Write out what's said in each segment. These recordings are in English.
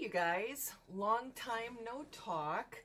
you guys, long time no talk.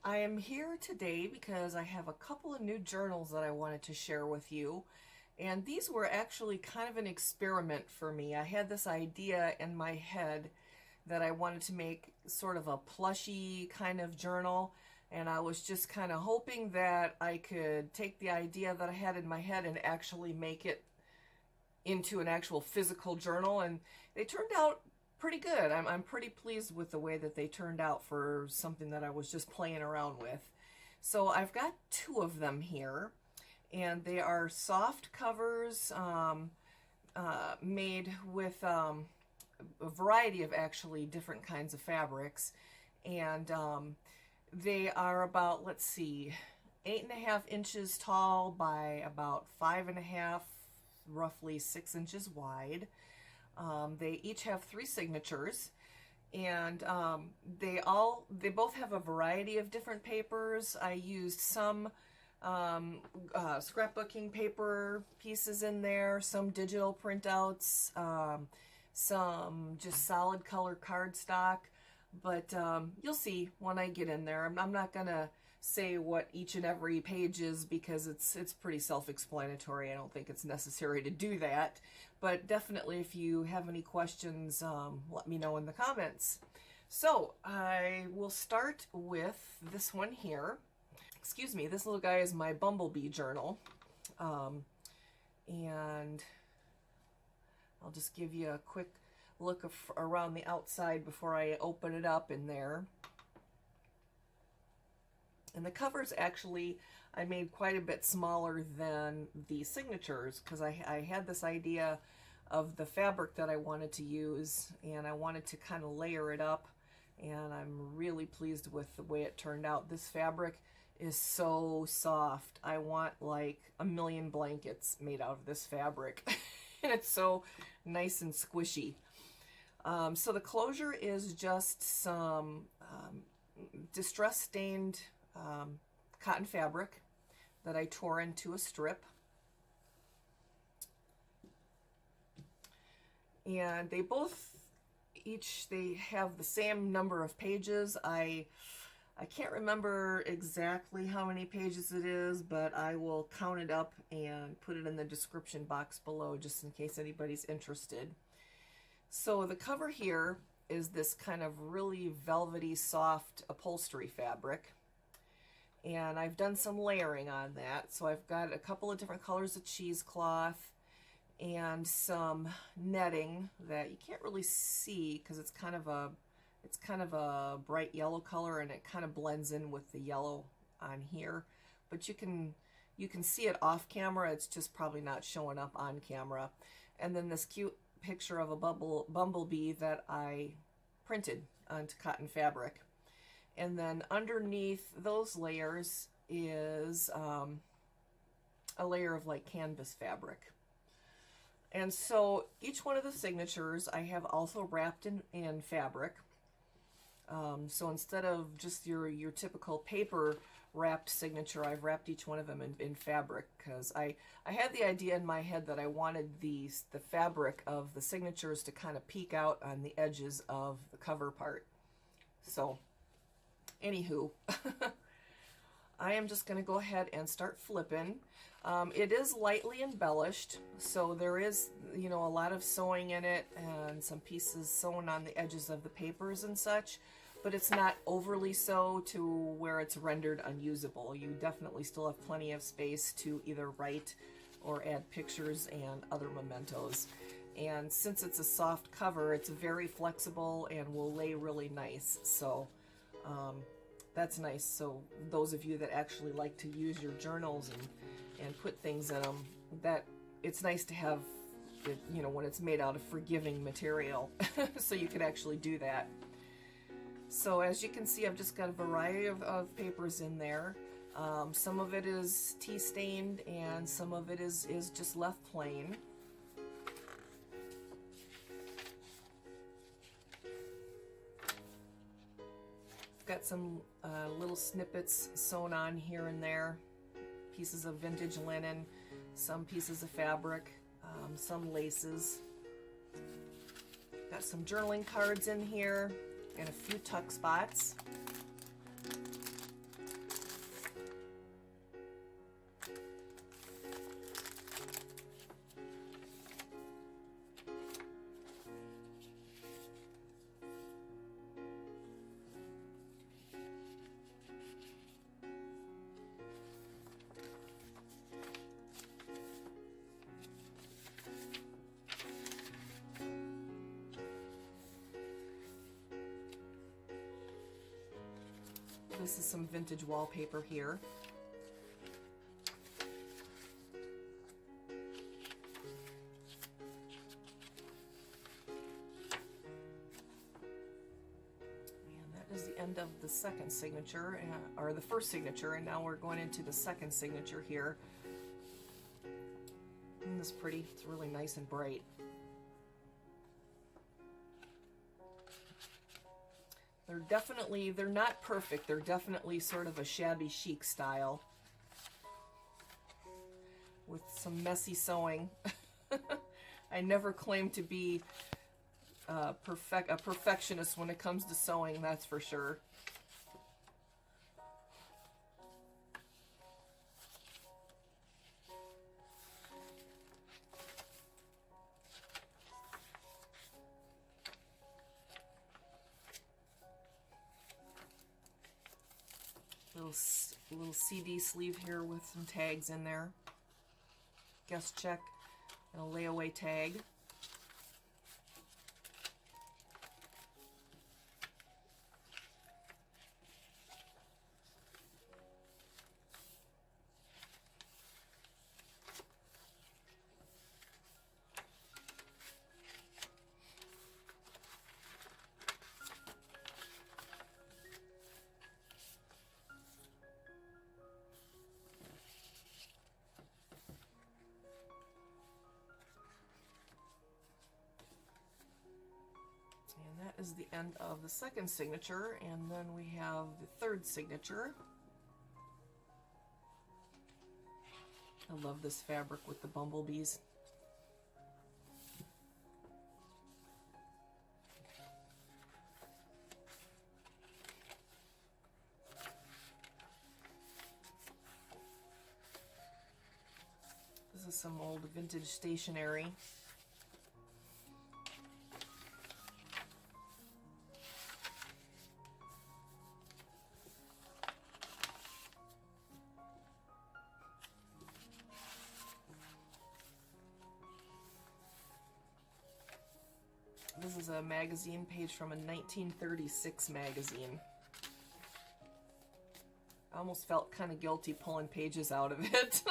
I am here today because I have a couple of new journals that I wanted to share with you, and these were actually kind of an experiment for me. I had this idea in my head that I wanted to make sort of a plushy kind of journal, and I was just kind of hoping that I could take the idea that I had in my head and actually make it into an actual physical journal, and they turned out pretty good. I'm pretty pleased with the way that they turned out for something that I was just playing around with. So I've got two of them here, and they are soft covers made with a variety of actually different kinds of fabrics, and they are about, let's see, 8.5 inches tall by about 5.5, roughly 6 inches wide. They each have 3 signatures, and they both have a variety of different papers. I used some scrapbooking paper pieces in there, some digital printouts, some just solid color cardstock, but you'll see when I get in there. I'm not gonna say what each and every page is because it's pretty self-explanatory. I don't think it's necessary to do that, but definitely if you have any questions, let me know in the comments. So I will start with this one here. Excuse me, this little guy is my Bumblebee Journal, and I'll just give you a quick look around the outside before I open it up in there. And the covers actually I made quite a bit smaller than the signatures because I had this idea of the fabric that I wanted to use, and I wanted to kind of layer it up, and I'm really pleased with the way it turned out. This fabric is so soft. I want like a million blankets made out of this fabric. And it's so nice and squishy. So the closure is just some distress stained cotton fabric that I tore into a strip, and they have the same number of pages. I can't remember exactly how many pages it is, but I will count it up and put it in the description box below just in case anybody's interested. So the cover here is this kind of really velvety soft upholstery fabric, and I've done some layering on that. So I've got a couple of different colors of cheesecloth and some netting that you can't really see because it's kind of a bright yellow color, and it kind of blends in with the yellow on here, but you can see it off camera. It's just probably not showing up on camera. And then this cute picture of a bumblebee that I printed onto cotton fabric. And then underneath those layers is a layer of like canvas fabric. And so each one of the signatures I have also wrapped in fabric. So instead of just your typical paper wrapped signature, I've wrapped each one of them in fabric because I had the idea in my head that I wanted the fabric of the signatures to kind of peek out on the edges of the cover part. So anywho, I am just going to go ahead and start flipping. It is lightly embellished, so there is, a lot of sewing in it and some pieces sewn on the edges of the papers and such, but it's not overly so to where it's rendered unusable. You definitely still have plenty of space to either write or add pictures and other mementos. And since it's a soft cover, it's very flexible and will lay really nice. So that's nice. So those of you that actually like to use your journals and put things in them, that it's nice to have it, when it's made out of forgiving material. So you could actually do that. So as you can see, I've just got a variety of papers in there. Some of it is tea stained and some of it is just left plain. Got some little snippets sewn on here and there, pieces of vintage linen, some pieces of fabric, some laces. Got some journaling cards in here, and a few tuck spots. This is some vintage wallpaper here. And that is the end of the second signature, or the first signature, and now we're going into the second signature here. Isn't this pretty? It's really nice and bright. They're not perfect. They're definitely sort of a shabby chic style with some messy sewing. I never claim to be a perfectionist when it comes to sewing, that's for sure. Little CD sleeve here with some tags in there. Guest check and a layaway tag. And that is the end of the second signature, and then we have the third signature. I love this fabric with the bumblebees. This is some old vintage stationery. This is a magazine page from a 1936 magazine. I almost felt kind of guilty pulling pages out of it.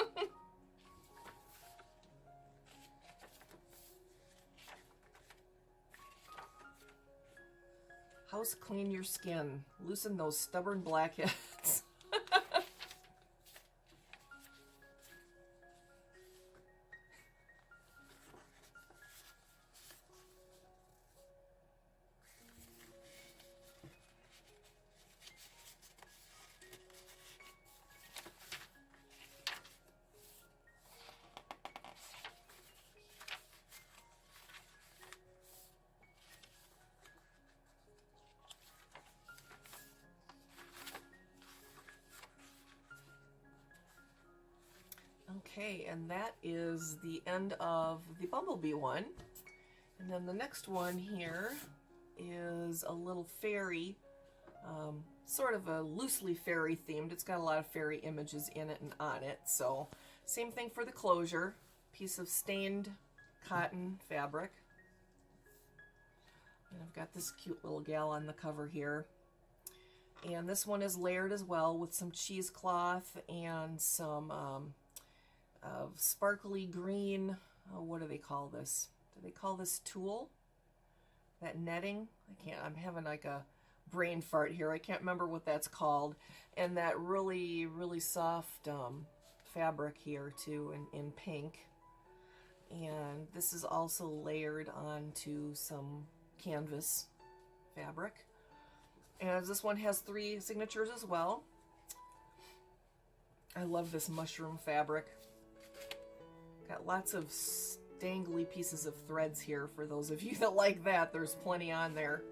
House clean your skin. Loosen those stubborn blackheads. Okay, and that is the end of the Bumblebee one. And then the next one here is a little fairy, sort of a loosely fairy themed. It's got a lot of fairy images in it and on it. So same thing for the closure. Piece of stained cotton fabric. And I've got this cute little gal on the cover here. And this one is layered as well with some cheesecloth and some sparkly green, what do they call this? Do they call this tulle? That netting? I'm having like a brain fart here. I can't remember what that's called. And that really, really soft fabric here too in pink. And this is also layered onto some canvas fabric. And this one has 3 signatures as well. I love this mushroom fabric. Got lots of dangly pieces of threads here for those of you that like that. There's plenty on there.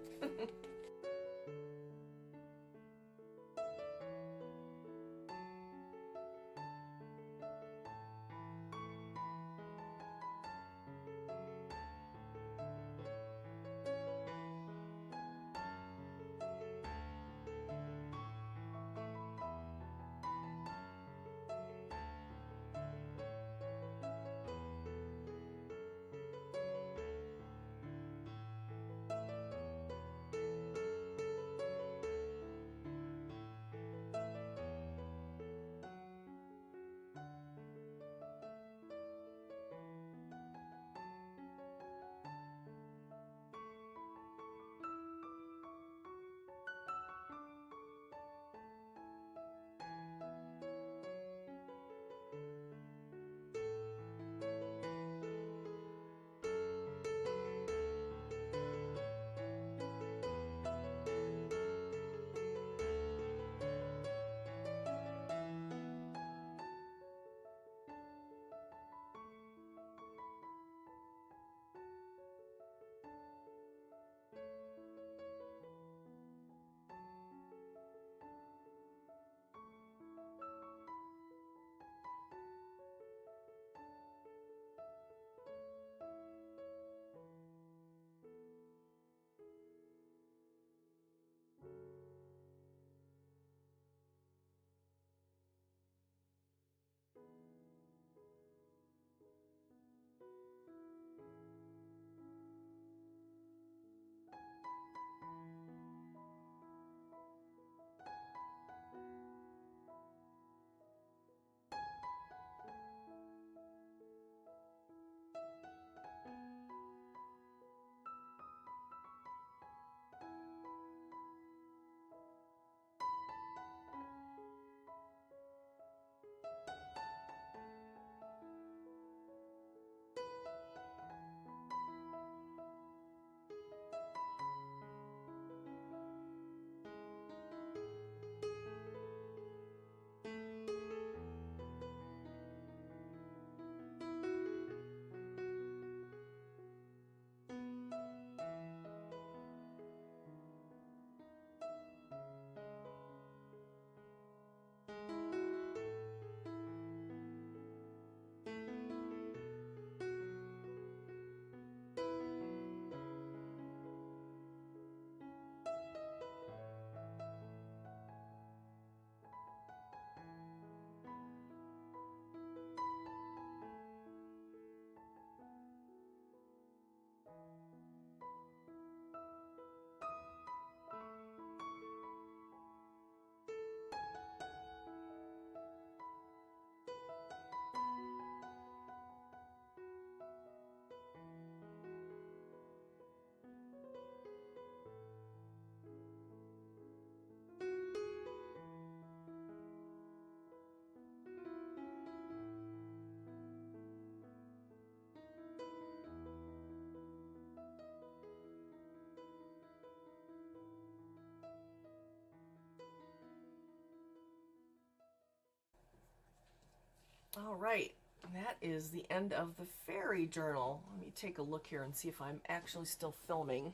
All right, that is the end of the fairy journal. Let me take a look here and see if I'm actually still filming.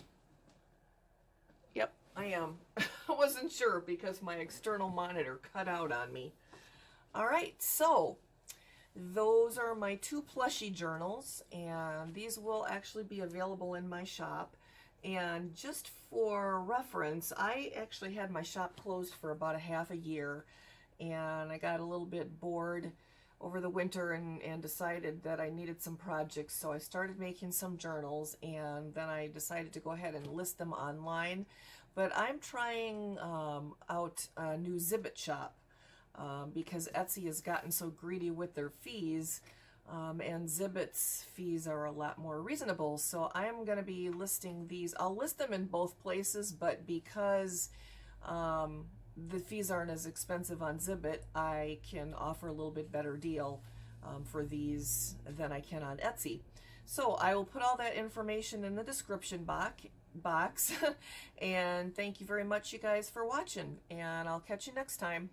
Yep, I am. I wasn't sure because my external monitor cut out on me. All right, so those are my two plushie journals, and these will actually be available in my shop. And just for reference, I actually had my shop closed for about a half a year, and I got a little bit bored over the winter and decided that I needed some projects, so I started making some journals, and then I decided to go ahead and list them online. But I'm trying out a new Zibbet shop because Etsy has gotten so greedy with their fees, and Zibbet's fees are a lot more reasonable. So I'm going to be listing these. I'll list them in both places, but because the fees aren't as expensive on Zibbet, I can offer a little bit better deal for these than I can on Etsy. So I will put all that information in the description box and thank you very much, you guys, for watching, and I'll catch you next time.